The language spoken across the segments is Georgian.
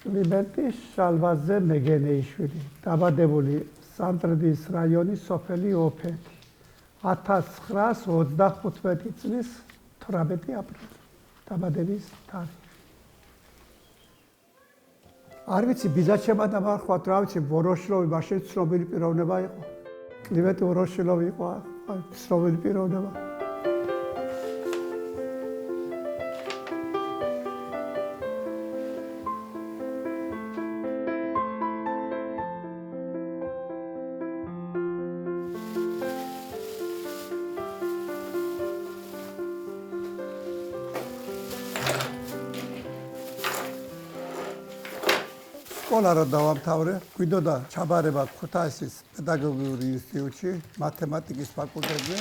კლიმენტი შალვაზე მეგენეიშვილი, დაბადებული სანდრდის რაიონის სოფელი ოფეთი. 1935 წლის 18 აპრილი დაბადების თარიღი. არ ვიცი ბიზაჩება და მარხვათ რა ვიცი ვოროშილოვი მაშინ ცნობილი პიროვნება იყო. კლიმენტი ვოროშილოვი იყო ცნობილი პიროვნება. სკოლა რა დავამთავრე, გვინდოდა ჩაბარება ქუთაისის პედაგოგიური ინსტიტუტში, მათემატიკის ფაკულტეტზე,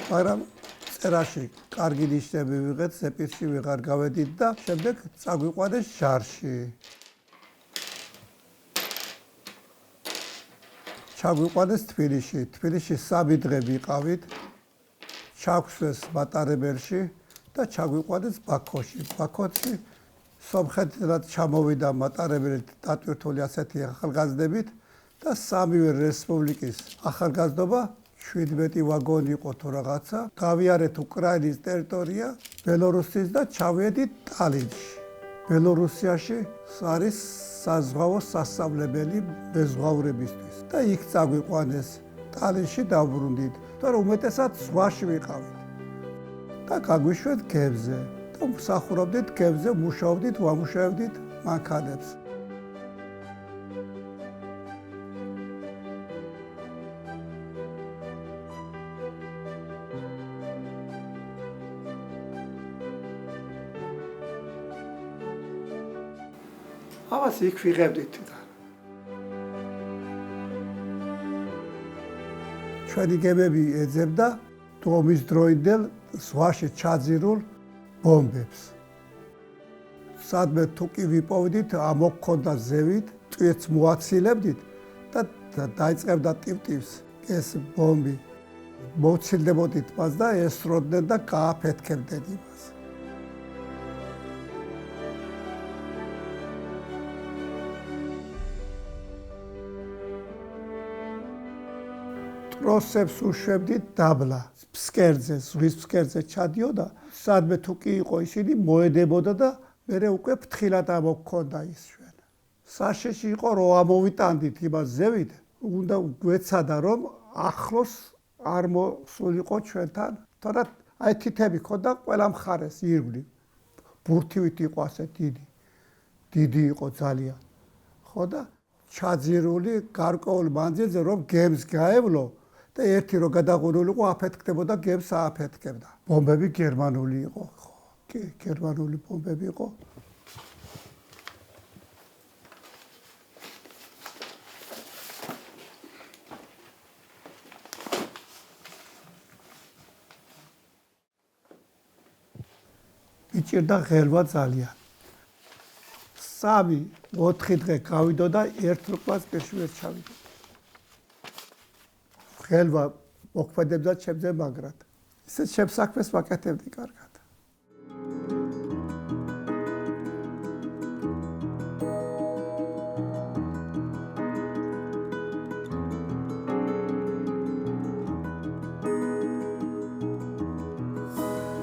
მაგრამ წერაში კარგი ნიშნები ვიღეთ, ზეპირში ვეღარ გავედით და შემდეგ წაგვიყვანეს ჟარში. ჩაგვიყვანეს თბილისში, თბილისში 3 დღე ვიყავით, ჩაგვსვეს მატარებელში და ჩაგვიყვანეს ბაქოში. ბაქოში სომხეთიდან ჩამოვიდა მატარებელი დატვირთული ასეთი ახალგაზრდებით და სამივე რესპუბლიკის ახალგაზრდობა 17 ვაგონი იყო თუ რაღაცა. გავიარეთ უკრაინის ტერიტორია, ბელორუსის და ჩავედით ტალინში. ბელორუსიაში არის საზღვაო სასწავლებელი მეზღვაურებისთვის და იქ წაგვიყვანეს. ტალინში დავბრუნდით, თორემ უმეტესად ზღვაში ვიყავით და გაგვიშვეთ გემზე. მსახურობდით გემზე, მუშაობდით, ვამუშავებდით მანქანებს. ამას იქ ვიღებდით. ჩვენი გემები ეძებდა ომის დროინდელ ზღვაში ჩაძირულ ბომბებს. სადმე თუ კი ვიპოვდით, ამოქონდა ზევით, ტვირთს მოაცილებდით და დაიწყებდა ტივტივს ეს ბომბი. მოვცილდებოდით მას და ესროდნენ და გააფეთქებდნენ იმას. ტროსებს უშვებდით დაბლა, ფსკერძე, ზღვის ფსკერძე ჩადიოდა, სადმე თუ კი იყო ისინი მოედებოდა და მერე უკვე ფრთხილად ამოქონდა ის ჩვენ. საშეში იყო რომ ამოვიტანდით იმას ზევით, უნდა გვეცადა რომ ახლოს არ მოსულიყო ჩვენთან, თორემ აი თითები ქონდა ყველა მხარეს ირგვლივ. ბურთივით იყო ასე დიდი იყო ძალიან. ხო და ჩაძირული გარკვეულ მანძილზე რომ გემს გაევლო და ერთი რო გადაღუნულიყო აფეთქდებოდა გემს ააფეთქებდა. ბომბები გერმანული იყო, ხო, გერმანული ბომბები იყო. მიჭირდა ღელვა ძალიან. 3-4 დღე გავიდოდა ერთ რუკას პირში ვერ ჩავიდო. ღელვა მოქმედებდა ჩემზე მაგრად. ისე ჩემს საქმეს ვაკეთებდი კარგად.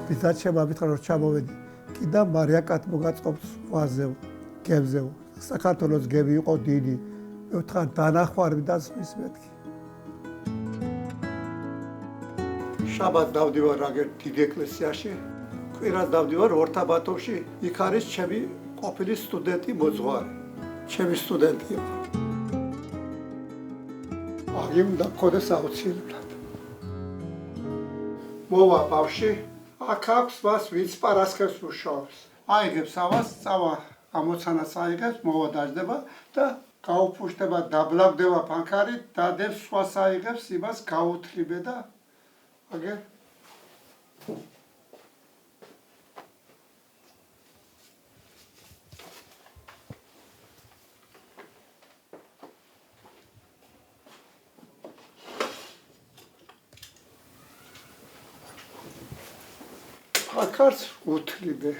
ბიზაჩება მითხრა რომ ჩამოვედი. კიდევ მარიაკად მოგაწყობს ზღვაზე, გემზე. საქართველოს გემი იყო დიდი. მე ვთქარ დანახვარი და ზღვის მეთქი. შაბათ დავდივარ რაგერ დიდ ეკლესიაში, კვირას დავდივარ ორთაბათოვში, იქ არის ჩემი ყოფილი სტუდენტი მოძღვარი. ჩემი სტუდენტი იყო. აგი უნდა მქონდეს აუცილებლად. მოვა ბავში, აქ აქვს მას ვინც პარასხევს მუშაობს. აიგებს ამას, წავა ამოცანას აიგებს, მოვა დაждდება და გაუფუშდება, დაბლაგდება ფანქარი, დადებს სხვას აიგებს, იმას გაუთლიბე და აგე ფანქარს უთლიბე.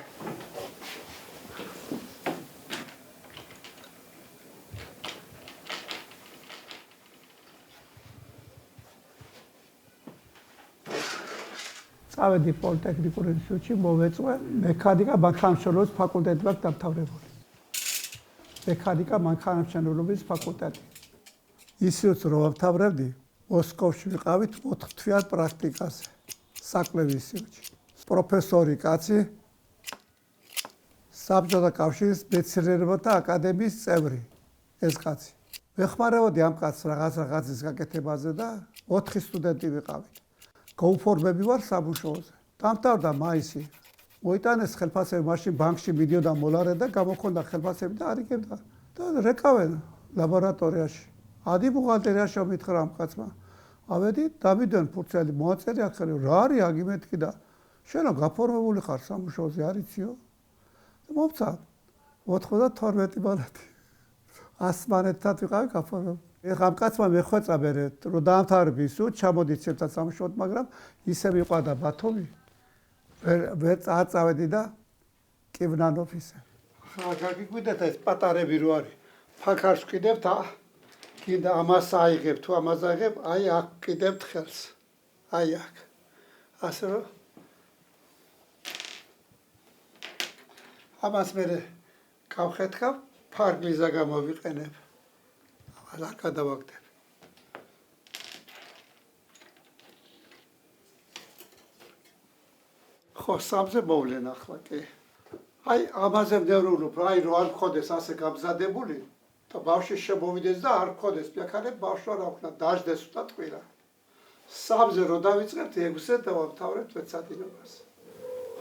წავედი პოლიტექნიკურ ინსტიტუტში, მოვეწვე მექანიკა მანქანათმშენებლობის ფაკულტეტი მაქვს დამთავრებული. მექანიკა მანქანათმშენებლობის ფაკულტეტი. ინსტიტუტს რომ ავთავრებდი, მოსკოვში ვიყავით 4 თვიან პრაქტიკაზე, საკვლევ ინსტიტუტში. პროფესორი კაცი, საბჭოთა კავშირის მეცნიერებათა აკადემიის წევრი, ეს კაცი. ვეხმარებოდი ამ კაცს რაღაცის გაკეთებაზე და 4 სტუდენტი ვიყავით. გაუფორმები ვარ სამუშაოზე. დამთავრდა მაისი. მოიტანეს ხელფასები, მაშინ ბანკში მიდიოდა მოლარე და გამოქონდა ხელფასები და არიგებდა. და რეკავენ ლაბორატორიაში. ადი ბუღალტერიაში მითხრა ამ კაცმა. ავედი, დავიდნენ ფურცელი, მოაწერი ახალი, რა არის აგი მეთქი და შენო გაფორმებული ხარ სამუშაოზე, არიციო? მომცა 92 ბალათი. 100 მანეთთან ვიყავი გაფორმებული. ეხლა ამ კაცმა მეხვეწა მე რომ დაამთავრები ისო ჩამოდით ერთად სამუშაოდ, მაგრამ ისე მიყვადა ბათუმი. ვერ წავედი და კივნანով ისე. ხა გაგიგვიდეთ ეს პატარები რო არის. ფაქარს ვკიდებთ, კიდე ამას აიღებ, თუ ამას აიღებ, აი აქ ვკიდებთ ხელს. აი აქ. ასე რომ ამას მე გავხეთქავ, ფარგლიზა გამოვიყენებ. ამას გადავაგდებ. ხო, სამზე მოვლენ ახლა კი. აი ამაზე ვდევრულობ, აი რო არ მქონდეს ასე გამზადებული და ბავშვი შემოვიდეს და არ მქონდეს პიაქანე, ბავშვი არ აქვს, დაждდეს უდა ტყირა. სამზე რო დავიწყებთ, 6-ზე დავამთავრებთ ვეცადინებას.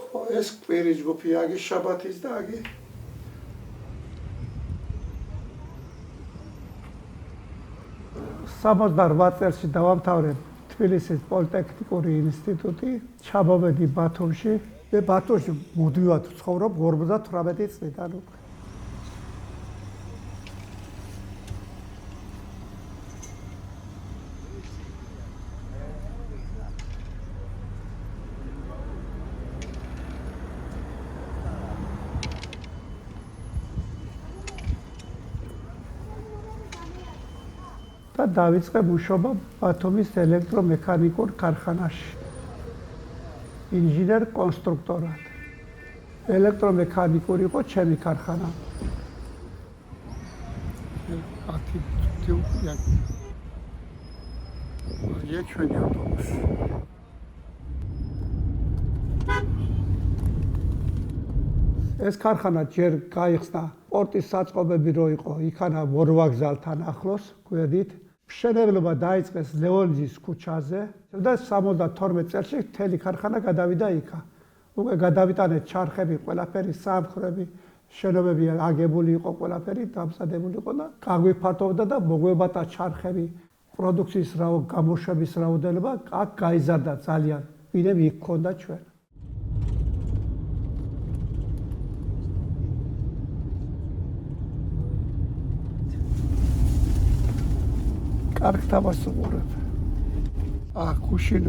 ხო, ეს კვირი ჯგუფი აგი შაბათის და აგი 68 წელს დავამთავრე თბილისის პოლიტექნიკური ინსტიტუტი, ჩამოვედი ბათუმში. მე ბათუმში მუდმივად ვცხოვრობ 58 წლიდან უკვე. და დავიწყე მუშაობა ბათუმის ელექტრომექანიკურ ქარხანაში. ინჟინერ კონსტრუქტორად. ელექტრომექანიკური იყო ჩემი ქარხანა. ათი თუქია. აი ჩვენი ავტობუსი. ეს ქარხანა ჯერ გაიხსნა პორტის საწყობები რო იყო, იქანა ვორვაგზალთან ახლოს, გვერდით. მშენებლობა დაიწყეს ლეონიძის ქუჩაზე და 72 წელში მთელი ქარხანა გადავიდა იქა. უკვე გადავიტანეთ ჩარხები, ყველაფერი, სამხრები, შენობები აგებული იყო, ყველაფერი დამზადებული იყო და გაგვიფართოვდა და მოგვებათა ჩარხები, პროდუქციის გამოშვების რაოდენობა აქ გაიზარდა ძალიან. ვინმე იქ ქონდა ჩვენ. კარგ თამაშს უყურებ. გუშინ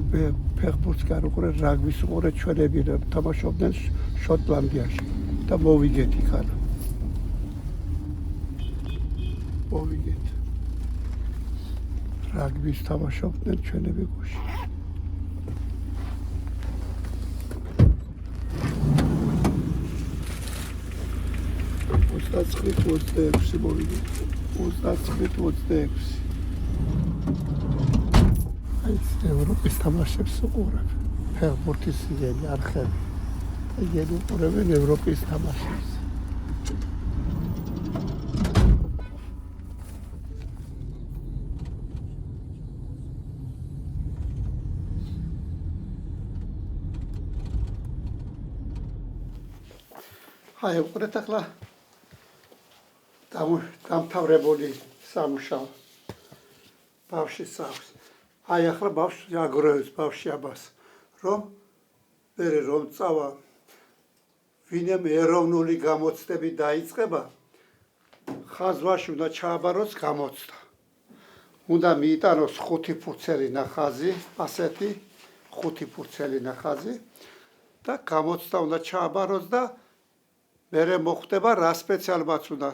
ფეხბურთს გაუყურე, რაგბის უყურე, ჩვენები თამაშობდნენ შოტლანდიაში და მოვიგეთ იქან. მოვიგეთ. რაგბის თამაშობდნენ ჩვენები გუშინ. $29.26 მოვიგეთ. $29.26. ევროპის თამაშებს უყურებ. ფეხბურთის იგენი არხები. იგენი უყურებენ ევროპის თამაშებს. აი უყურეთ ახლა დამთავრებული სამუშაო. ბავშვის აქვს. აი ახლა ბავშვი აგროვებს ბავშვი აბას, რომ მერე რომ წავა ვინმე ეროვნული გამოცდები დაიწყება, ხაზვაში უნდა ჩააბაროს გამოცდა. უნდა მიიტანოს 5 ფურცელი ნახაზი, ასეთი 5 ფურცელი ნახაზი და გამოცდა უნდა ჩააბაროს და მერე მოხდება რა სპეციალობაც უნდა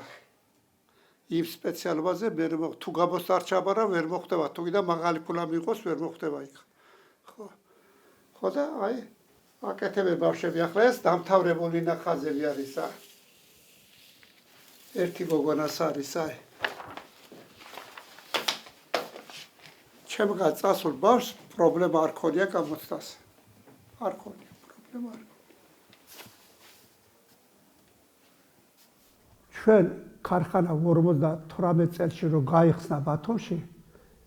იმ სპეციალობაზე მე თუ გამოცდა არ ჩააბარა ვერ მოხდება, თუ კიდე მაღალი ფულა მიიღოს ვერ მოხდება იქ. ხო და აი აკეთებენ ბავშვები ახლა ეს დამთავრებული ნახაზები არის ერთი გოგონას არის ჩემგან წასულ ბავშვს პრობლემა არ ქონია გამოცდას არ ქონია პრობლემა არ ჩვენ ქარხანა 58 წელში რო გაიხსნა ბათუმში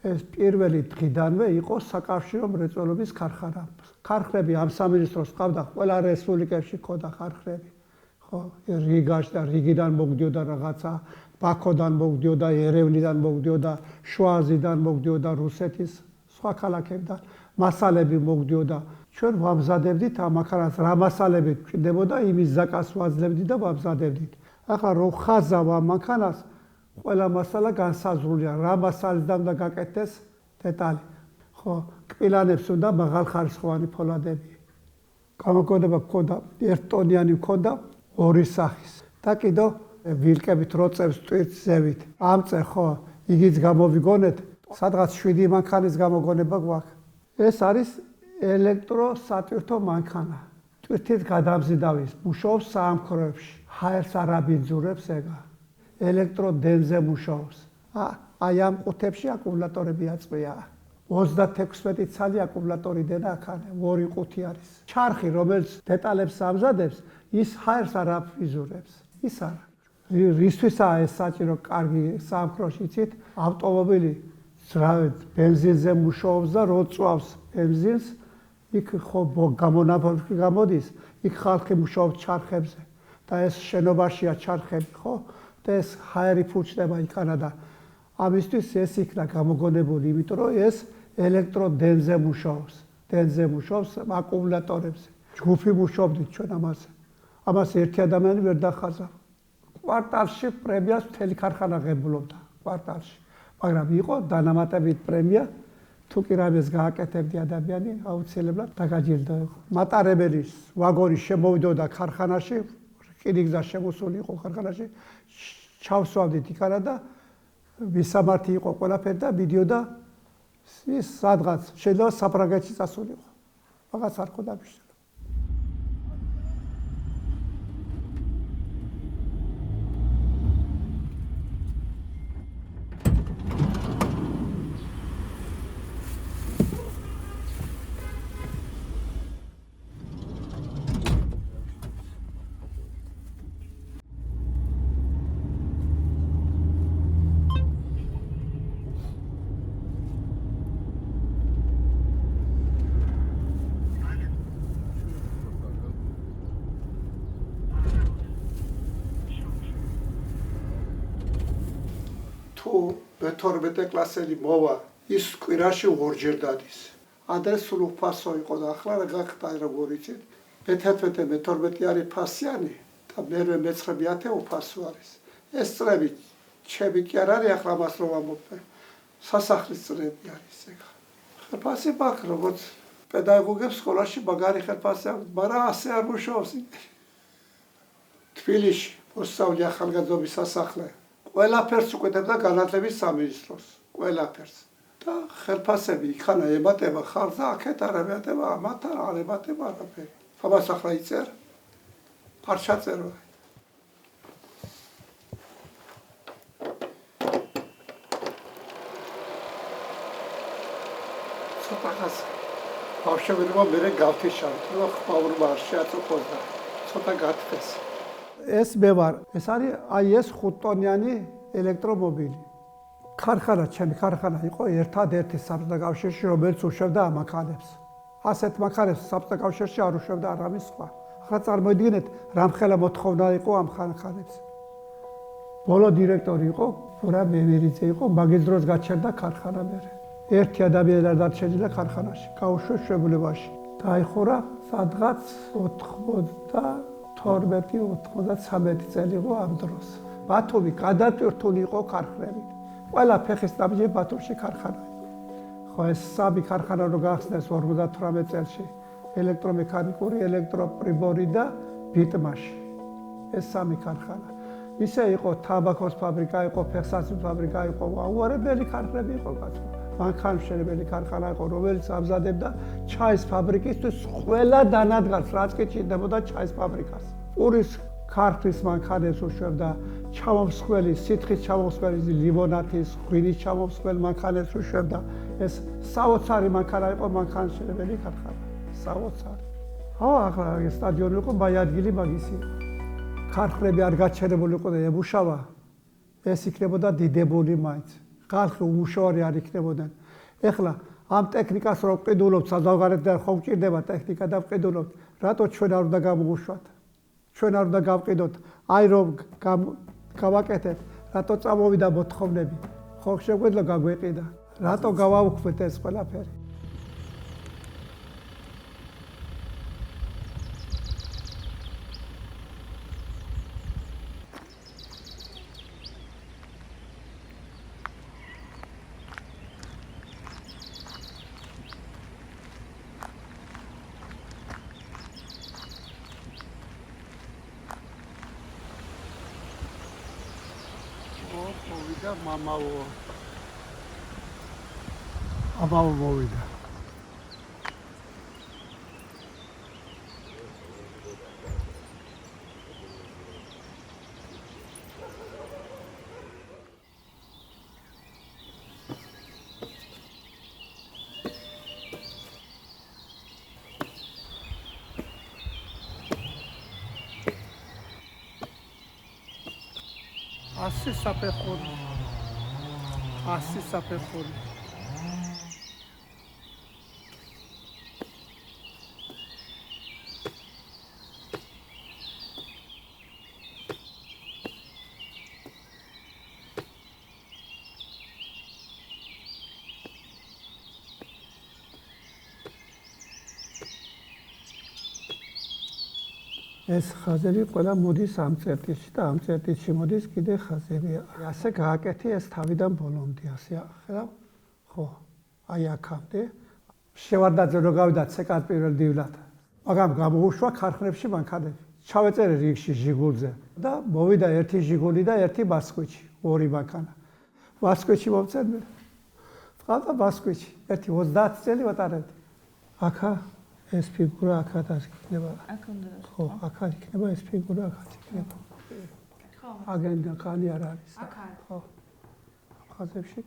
ეს პირველი დღიდანვე იყო საკავშირო მრეწველობის ქარხანა. ქარხნები ამ სამინისტროს ყავდა ყველა რესპუბლიკებში ქონდა ქარხნები. ხო, რიგაში და რიგიდან მოგდიოდა რაღაცა, ბაქოდან მოგდიოდა, ერევნიდან მოგდიოდა, შუაზიდან მოგდიოდა, რუსეთის სხვა ქალაქებიდან მასალები მოგდიოდა. ჩვენ ვამზადებდით ამ მანქანას რა მასალები გვჭირდებოდა, იმის ზაკას ვაძლევდით და ვამზადებდით. ახლა რო ხაზავ ამ მანქანას ყველა მასალა განსაზღვრულია, რა მასალიდან უნდა გაკეთდეს დეტალი. ხო, კპილანებს უნდა მაღალხარისხოვანი ფოლადები. გამოგონება გქონდა 1 ტონიანი გქონდა 2 სახის. და კიდევ ვილკებით როწებს ტვირთზევით. ამწერ ხო, იგიც გამოვიგონეთ, სადღაც 7 მანქანის გამოგონება გვაქვს. ეს არის ელექტროსატვირთო მანქანა. ტვირთით გადამზიდავის, მუშაობს საამქროებში. ჰაერს არ აბინძურებს ეგა. ელექტროდენზე მუშაობს. აი ამ ყუთებში აკუმულატორები აწყვია. 36 ცალი აკუმულატორიდან აქანე, 2 ყუთი არის. ჩარხი, რომელიც დეტალებს ამზადებს, ის ჰაერს არ აბინძურებს. ის არა. რისთვისაა ეს საჭირო კარგი საამქროში იცით? ავტომობილი ბენზინზე მუშაობს და რო წვავს ბენზინს, იქ ხო გამონაბოლქვი გამოდის, იქ ხალხი მუშაობს ჩარხებზე. და ეს შენობაშია ჩარხები, ხო? და ეს ჰაერი ფუჭდება იქანა და ამისთვის ეს იქნა გამოგონებული, იმიტომ რომ ეს ელექტროდენზე მუშაობს. დენზე მუშაობს აკუმულატორებზე. ჯგუფი მუშაობდით ჩვენ ამაზე. ამას ერთი ადამიანი ვერ დახაზა. კვარტალში პრემიას მთელი ქარხანა ღებულობდა კვარტალში. მაგრამ იყო დანამატებით პრემია, თუ კი რამეს გააკეთებდი ადამიანი, აუცილებლად დაგაჯილდო. მატარებელის ვაგონი შემოვიდოდა ქარხანაში, რკინიგზა შემოსული იყო ქარხანაში, ჩავსვამდით იქანა და მისამართი იყო ყველაფერი და მიდიოდა ის სადღაც შეიძლება საფრანგეთში წასულიყო. მაგას არ ხოდა მიშა. მე-12 კლასელი მოვა, ის კვირაში 2-ჯერ დადის. ადრე სულ უფასო იყო და ახლა რა გახდა როგორ იცით? მე-11 მე-12 არის ფასიანი და მერვე მე-9 10 უფასო არის. ეს წრები ჩემი კი არ არის ახლა მას რომ ამოფე. სასახლის წრები არის ეგ. ხელფასი მაქვს როგორც პედაგოგებს სკოლაში მაგარი ხელფასი აქვს, მაგრამ ასე არ მუშაობს. თბილისში მოსწავლე ახალგაზრდობის სასახლე ყველაფერს უკეთებდა განათლების სამინისტროს, ყველაფერს. და ხელფასები იქანა ემატება ხალხს და აქეთ არ ემატება, ამათ არ ემატება არაფერი. ამას ახლა იწერა. არ ჩაწერო. ცოტა ბავშვებმა მერე გავთიშავთ, რომ ხმაურმა არ შეაწუხოს და ცოტა გათქეს. ეს მე ვარ, ეს არის აი ეს 5 ტონიანი ელექტრომობილი. ქარხანა, ჩემი ქარხანა იყო ერთადერთი საბჭოთა კავშირში, რომელიც უშვებდა ამ მანქანებს. ასეთ მანქანებს საბჭოთა კავშირში არ უშვებდა არავის სხვა. ახლა წარმოიდგინეთ, რამხელა მოთხოვნა იყო ამ მანქანებს. ბოლო დირექტორი იყო, ფურა მემერიძე იყო, მაგის დროს გაჩერდა ქარხანა მერე. ერთი ადამიანი არ დარჩენილა ქარხანაში, გაუშვეს შვებულებაში. დაიხურა სადღაც 92-93 წელი იყო ამ დროს. ბათუმი გადატვირთული იყო ქარხნებით. ყველა ფეხის ნაბიჯი ბათუმში ქარხანა იყო. ხო, ეს სამი ქარხანა რო გახსნეს 58 წელში, ელექტრომექანიკური, ელექტროპრიბორი და ბიტმაში. ეს სამი ქარხანა. ისე იყო თამბაქოს ფაბრიკა, იყო ფეხსაცმლის ფაბრიკა, იყო უარებელი ქარხნები იყო ბათუმში. მანქანმშენებელი ქარხანა იყო, რომელიც ამზადებდა ჩაის ფაბრიკისთვის ყველა დანადგარს, რაც კი ჭირდებოდა ჩაის ფაბრიკას. პურის ქარხნის მანქანებს უშვებდა, ჩამომსხველი, სითხის ჩამომსხველი ლიმონათის, ღვინის ჩამომსხველ მანქანებს უშვებდა. ეს საოცარი მანქანა იყო მანქანმშენებელი ქარხანა. საოცარი. ახლა ეს სტადიონი იყო ბაიადგილი მაგისი. ქარხნები არ გაჩერებული იყო და ემუშავა. ეს იქნებოდა დიდებული მაინც. ხალხი უმუშავარი არ იქნებოდნენ. ეხლა ამ ტექნიკას რო ვყიდულობთ, საზღვარგარეთიდან ხომ ჭირდება ტექნიკა და ვყიდულობთ, რატო ჩვენ არ უნდა გამოვუშვათ? ჩვენ არ უნდა გავყიდოთ, აი რომ გავაკეთეთ, რატო წამოვიდა მოთხოვნები? ხო შეგვეძლო გაგვეყიდა. რატო გავაუქმეთ ეს ყველაფერი? მოვიდა მამაო. ამაო მოვიდა. ასი საფეხური. ეს ხაზები ყველა მოდის ამ წერტილში და ამ წერტილში მოდის კიდე ხაზები. ასე გააკეთე ეს თავიდან ბოლომდე, ასე ხედავ? ხო, აი აქამდე. შევარდაძე რო გავიდა ცეკად პირველ დილად. მაგრამ გამოუშვა ქარხნებში მანქანები. ჩავეწერე რიგში ჟიგულზე და მოვიდა ერთი ჟიგული და ერთი ბასკვიჩი, ორი მანქანა. ბასკვიჩი მომწერმე. ყავდა ბასკვიჩი, ერთი 30 წელი ვატარებდი. აქა ეს ფიგურა აქაც იქნება. აქ უნდა და ხო, აქაც იქნება ეს ფიგურა აქაც იქნება. ხო. აგენდა ხანი არ არის. აქ არის. ხო. ხაზებში.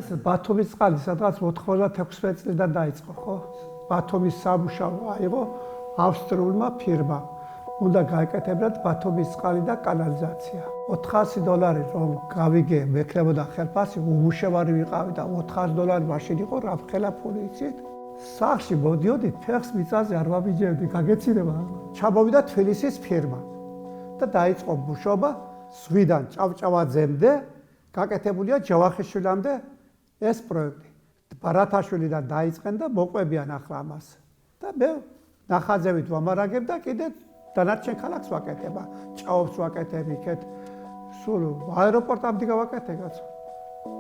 ეს ბათუმის წყალი სადღაც 96 წლიდან დაიწყო, ხო? ბათუმის სამუშაო აიღო ავსტრიულმა ფირმამ. უნდა გაეკეთებინათ ბათუმის წყალი და კანალიზაცია. $400 რომ გავიგე, მექნებოდა ხელფასი, უმუშევარი ვიყავი და $400 მაშინ იყო რამხელა ფული იცით? სახლში მოდიოდი, ფეხს მიწაზე არ ვაბიჯებდი, გაგეცილება. ჩამოვიდა თბილისის ფირმა და დაიწყო მუშაობა ზღვიდან ჭავჭავაძემდე, გაკეთებულია ჯავახიშვილამდე ეს პროექტი. ბარათაშვილიდან დაიწყენ და მოყვებიან ახლა ამას. და მე ნახაზევით ვამარაგებ და კიდე დანარჩენ ქალაქს ვაკეთება. ჭაობს ვაკეთებ იქეთ. სულ აეროპორტამდე გავაკეთე კაცო.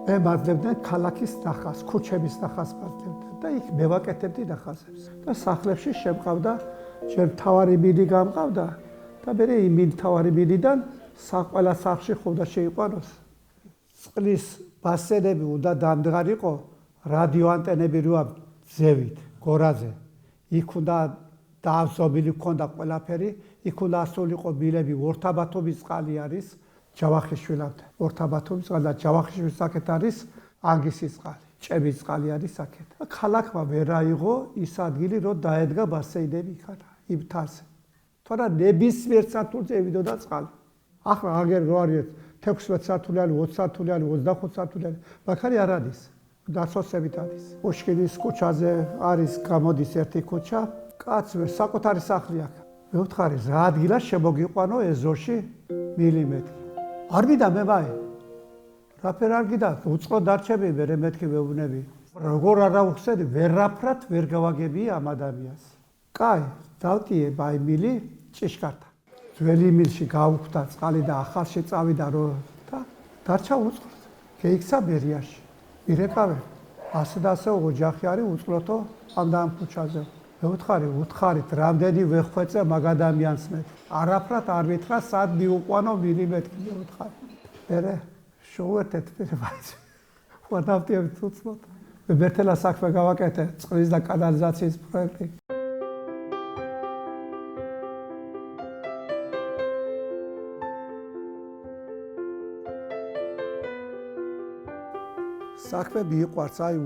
მე მაძლებდნენ ქალაქის ნახას, ქუჩების ნახას მაძლებდნენ და იქ მე ვაკეთებდი ნახაზებს. და სახლებში შემყავდა, ჯერ მთავარი მინი გამყავდა და მე იმ მთავარი მინიდან ყველა სახლში ხოდა შეიყვანოს. წყლის ბასენები უნდა დამდგარიყო, რადიო ანტენები როა ზევით, გორაზე. იქ უნდა დაავსობილი ქონდა ყველაფერი, იქ უნდა ასულიყო მილები, ორთაბათობის წყალი არის ჯავახიშვილამდე. ორთაბათობის წყალი და ჯავახიშვილის საკეთ არის ანგისის წყალი. ჭების წყალი არის აქეთ. ქალაქმა ვერ აიღო ის ადგილი, რომ დაედგა ბასეინები იქანა, იმ თასზე. თორემ ნებისმიერ სართულზე ევიდოდა წყალი. ახლა აგერ რო არის 16 სართულიანი, 20 სართულიანი, 25 სართულიანი, მაგარი არ არის. დასოსებით არის. ოშკინის ქუჩაზე არის გამოდის ერთი ქუჩა, კაცს საკუთარი სახლი აქვს. მეუთხარი, რა ადგილა შემოგიყვანო ეს ზოში მილიმეტრი. არ მინდა მე ვაი. რაფერ არ გიდა, უწყო დარჩები მე მეთქი ვეუბნები. როგორ არა უხსენდი, ვერაფრად ვერ გავაგები ამ ადამიანს. კაი, დავტიე ბაი მილი ჭიშკართან. ძველი მილში გავუხდა წყალი და ახალში წავიდა რომ და დარჩა უწყლოდ. გეიქცა ბერიაში. მირეკავე. ასე და ასე ოჯახი არის უწყლოდო ამ ქუჩაზე. მეუთხარი, უთხარით, რამდენი ვეხვეწე მაგ ადამიანს მე. არაფრად არ მითხრა, სად მიუყვანო მილიმეტრი მეუთხარი. მერე შოვერთეთ მე ვაიც. ვადავტიებით უწყლოდ. მე ბერთელა საქმე გავაკეთე, წყლის და კანალიზაციის პროექტი. საქმე მიიყვარს, აი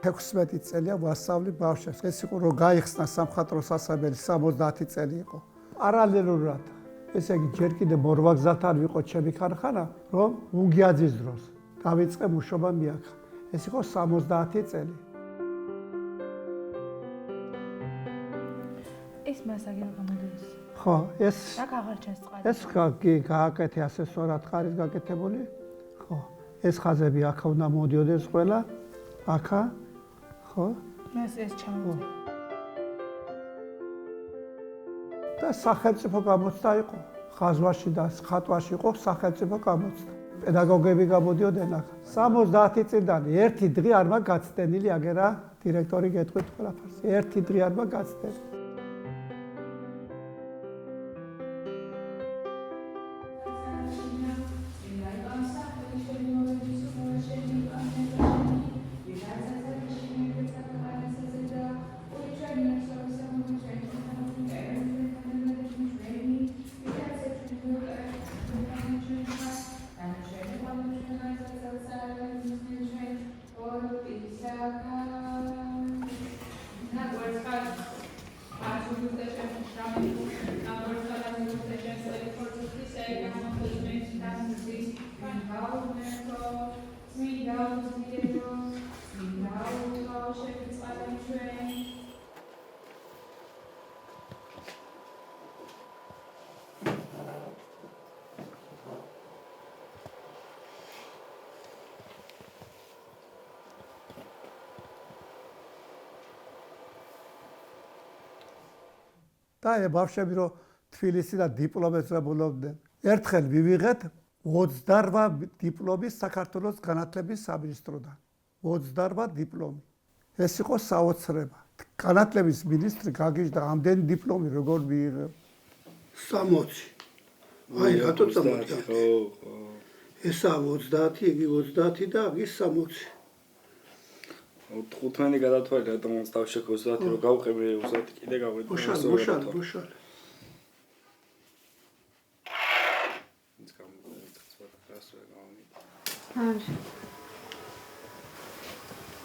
56 წელია ვასწავლი ბავშვებს. ეს იყო რომ გაიხსნა სამხატვრო სასწავლებელი 70 წელი იყო. პარალელურად, ესე იგი ჯერ კიდე მორვაგზალთან ვიყო ჩემი ქარხანა, რომ უგიაძის დროს დავიწყე მუშაობა მიაქა. ეს იყო 70 წელი. ეს მასაგი რა გამოდის? ხო, ეს რა გაღარჩენს წყალი? ეს გააკეთე ასე სწორად ხარის გაკეთებული. ხო. ეს ხაზები აქ უნდა მოდიოდეს ყველა. აქა. ხო? ეს ჩამოწე. და სახელმწიფო გამოცდა იყო. ხაზვაში და ხატვაში იყო სახელმწიფო გამოცდა. პედაგოგები გამოდიოდნენ აქ. 70 წლიდან ერთი დღე არ მაგ გაცდენილი აგერა დირექტორი გეტყვით ყველაფერს. ერთი დღე არ მაგ გაცდენილი. და ბავშვები რომ თბილისიდან დიპლომებს ებულობდნენ. ერთხელ მივიღეთ 28 დიპლომი საქართველოს განათლების სამინისტროდან. 28 დიპლომი. ეს იყო საოცრება. განათლების მინისტრი გაგიჟდა ამდენი დიპლომი როგორ მიიღე? 60. აი რატო წამოდი? ხო. ესა 30, იგი 30 და ის 60. 15 გადათვალე რატომ დავშეკ 30 რომ გავყები 30 კიდე გავედი. ბოშალ.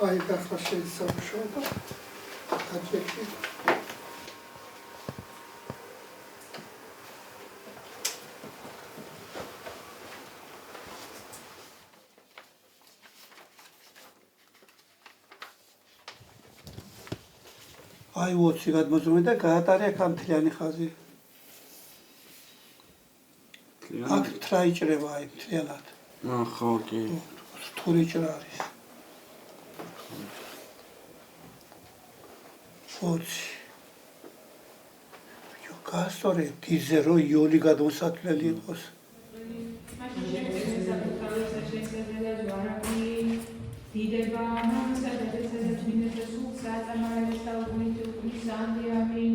აი გახლა შეიძლება აჭექი. აი 20 გადმოწმე და გაატარე აქ ამ თლიანი ხაზი. აქ თრაიჭრება აი თლიანად. ხო, კი. თურიჭრა არის. 20. Jo გასწორე დიზე რო იონი გადმოსათვლელი იყოს. დიდება მოსადებეცეზე მინეზე სულ საათამარეს და უნიტი სანდიამი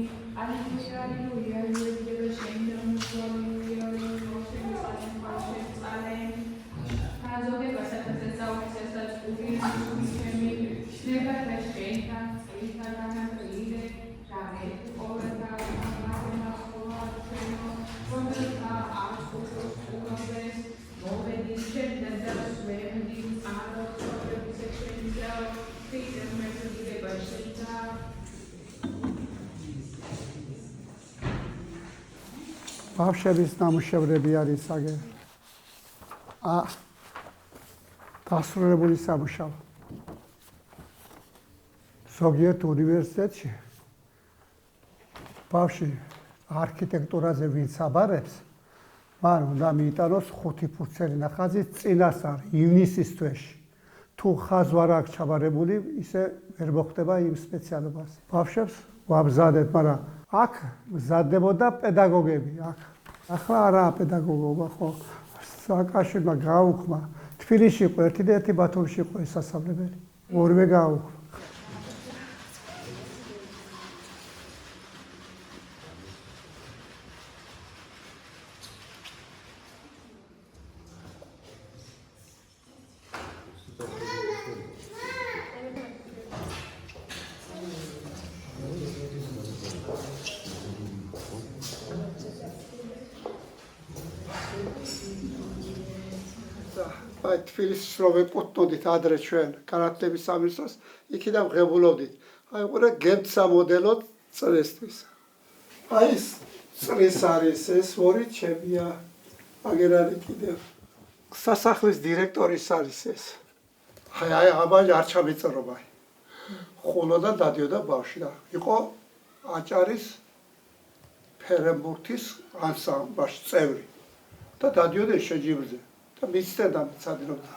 ალილუია იუდევა შენდომსოლიო მოსწავლე ხაზოგება საათზე საუცესად უგინმი შეიძლება შეინკა ისაა განაცხადე რამე ყოველდა ამამა ხოლმე კონტრა არხოს უგაბეს მოვედი შენდა და სვენდი ბავშვების ნამუშევრები არის აგერ. დასრულებული სამუშაო. ზოგიერთ უნივერსიტეტში ბავშვი არქიტექტურაზე ვინც აბარებს, მან უნდა მიიტანოს 5 ფურცელი ნახაზი წინასწარ ივნისის თვეში. თუ ხაზი არ აქვს ჩაბარებული, ისე ვერ მოხდება იმ სპეციალობას. ბავშვებს ვამზადეთ, მაგრამ აქ მზადდებოდა პედაგოგები. ახლა არაა პედაგოგობა, ხო? სააკაშვილმა გაუქმა. თბილისში იყო ერთი და ერთი ბათუმში იყო ეს სასწავლებელი. ორივე გაუქმა. აი თბილისში რომ ვეკუთვნოდით ადრე ჩვენ განათლების სამინისტროს, იქიდან ვღებულობდით. აი ყურე გემთ სამოდელოდ წრესთვის. აი ეს წრეს არის ეს ორი ჩემია. აგერ არის კიდევ. სასახლის დირექტორის არის ეს. აი აბა არ ჩამეწერობა. ხოლოდან დადიოდა ბავშვი და იყო აჭარის ფერენბურთის ანსამბლში წევრი. და დადიოდა შეჯიბრზე. და მისცედა მცადრობდა.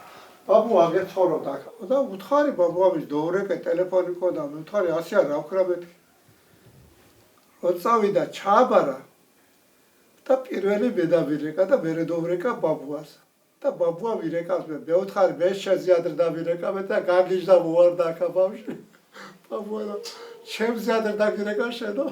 ბაბუ აგერ ცხოვრობდა აქ. და უთხარი ბაბუ ამის დოვრეკე ტელეფონი ქონდა, უთხარი 100 არა აქვხრა მეთქი. როწავიდა ჩააბარა და პირველი მედავირეკა და მერე დოვრეკა ბაბუას. და ბაბუა ვირეკავს მე უთხარი მე შეზიადრ დავირეკა მე და გაგიჟდა მოარდა აქ ბავშვი. ბაბუა და შემზიადრ დავირეკა შენო.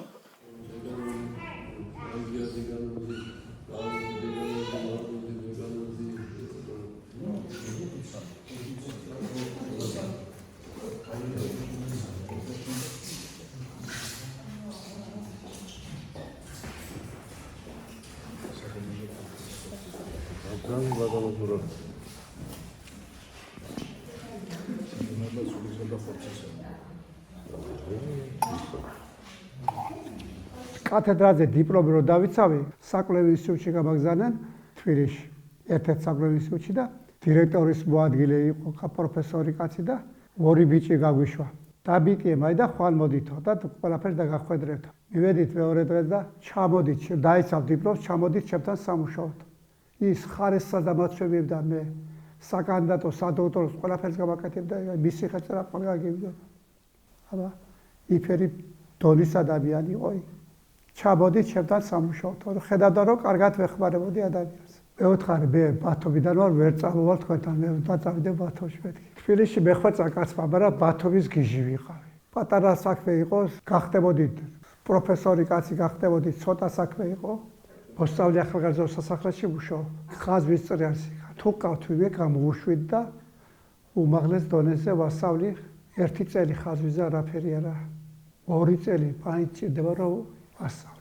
კათედრაზე დიპლომი რო დავიცავი, საკვლევი ინსტიტუტში გამაგზავნენ თბილისში. ერთ-ერთ საკვლევი ინსტიტუტში და დირექტორის მოადგილე იყო პროფესორი კაცი და ორი ბიჭი გაგვიშვა. დაბიკიე მაი და ხვალ მოდითო და ყველაფერს დაგახვედრებთ. მივედით მეორე დღეს და ჩამოდით, დაიცავ დიპლომს, ჩამოდით ჩემთან სამუშაოდ. ის ხარესსა და მაცვებებდა მე საკანდიდატო სადოქტოროს ყველაფერს გამაკეთებდა, მისი ხელწერა ყველგან გაგებდა. აბა იფერი დონის ადამიანი იყო. ჩამოდით ჩემთან სამუშაოდ. ხედავდა რომ კარგად ვეხმარებოდი ადამიანს. მეუთხარი მე ბათუმიდან ვარ, ვერ წამოვალ თქვენთან, მე დაწავიდე ბათუმში მეთქი. თბილისში მეხვეწა კაცმა, მაგრამ ბათუმის გიჟი ვიყავი. პატარა საქმე იყო, გახდებოდით პროფესორი კაცი, გახდებოდით ცოტა საქმე იყო. მოსწავლე ახალგაზრდა სასახლეში მუშაობ. ხაზვის წრეას იქა. თუ ყავთ ვინმე გამოუშვით და უმაღლეს დონეზე ვასწავლი 1 წელი ხაზვიზე არაფერი არა. 2 წელი პაით ჭირდება რომ ვასწავლოთ.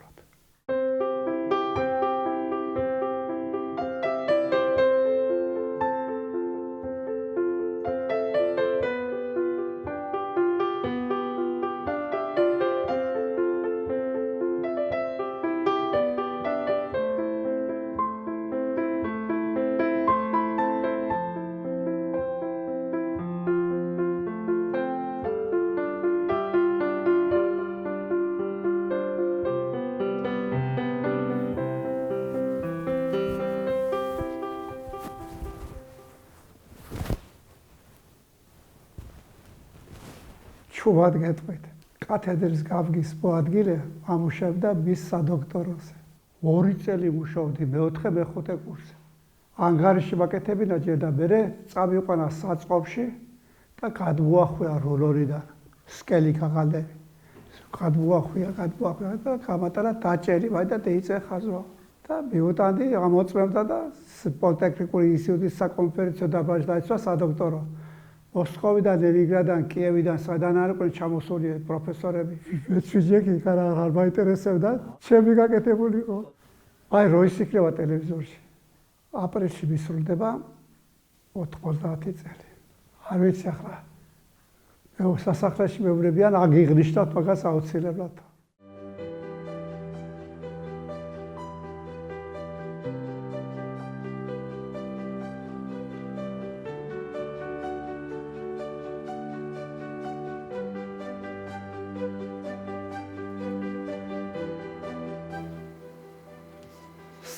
ჩუბად გეტყვით. კათედრის გავგის მოადგილე ამუშავდა მის სადოქტოროზე. 2 წელი მუშაობდი მე-4 მე-5 კურსზე. ანგარიში ვაკეთებინა ჯერ და მერე წავიყვანა საწყობში და გადმოახვია როლორიდან სკელი ქაღალდები. გადმოახვია და გამატარა დაჭერი მაი და დაიწე ხაზვა. და მიუტანდი ამოწმებდა და პოლიტექნიკური ინსტიტუტის საკონფერენციო დაბაჟ დაიცვა სადოქტორო. მოსკოვიდან, ლენინგრადიდან, კიევიდან, სადან არ იყვნენ ჩამოსული პროფესორები. მეცვიჯექი არ მაინტერესებდა, ჩემი გაკეთებული იყო. აი რო ისიქრება ტელევიზორში. აპრილში მისრულდება 90 წელი. არ ვიცი ახლა. მე სასახლეში მეუბნებიან, აგიღნიშნოთ მაგას აუცილებლად.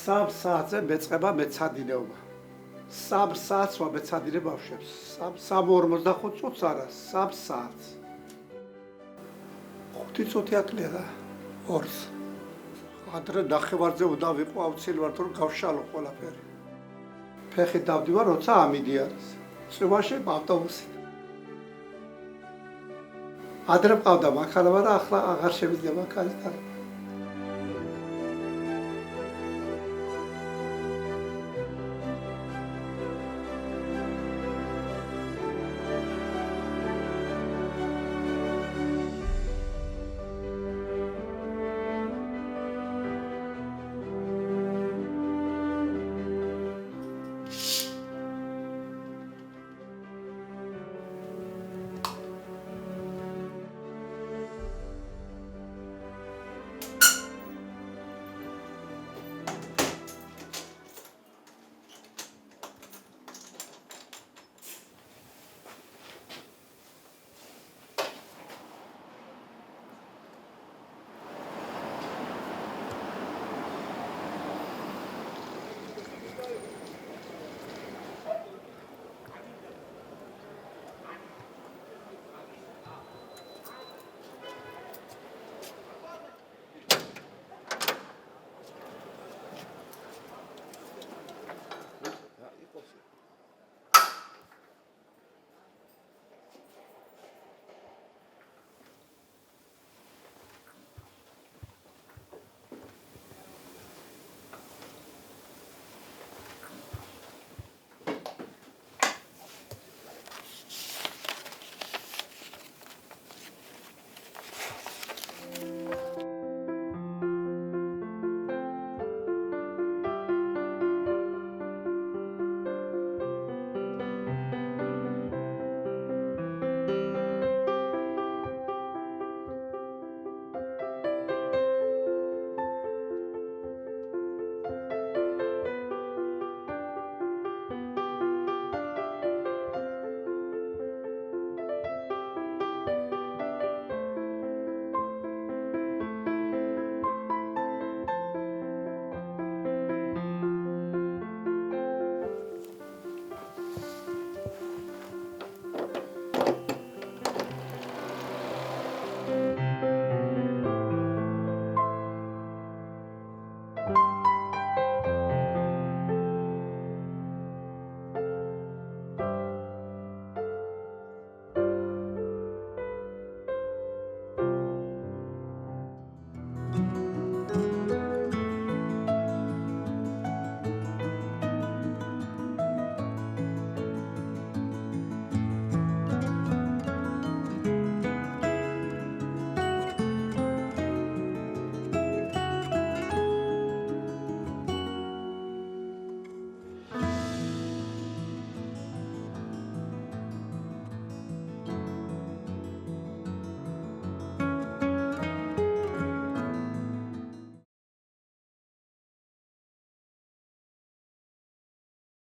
3 საათზე მეწყება მეცადინეობა. 3 საათს ვამეცადინე ბავშვებს. 3:45 წუთს არა, 3 საათს. 5 წუთი აკლია და 2-ს. ადრე ნახევარზე უნდა ვიყო აუცილებლად რომ გავშალო ყველაფერი. ფეხი დავდივარ, როცა ამიდიანს. წვიმაში ავტობუსით. ადრე მყავდა მანქანა და ახლა აღარ შემიძლია მანქანით.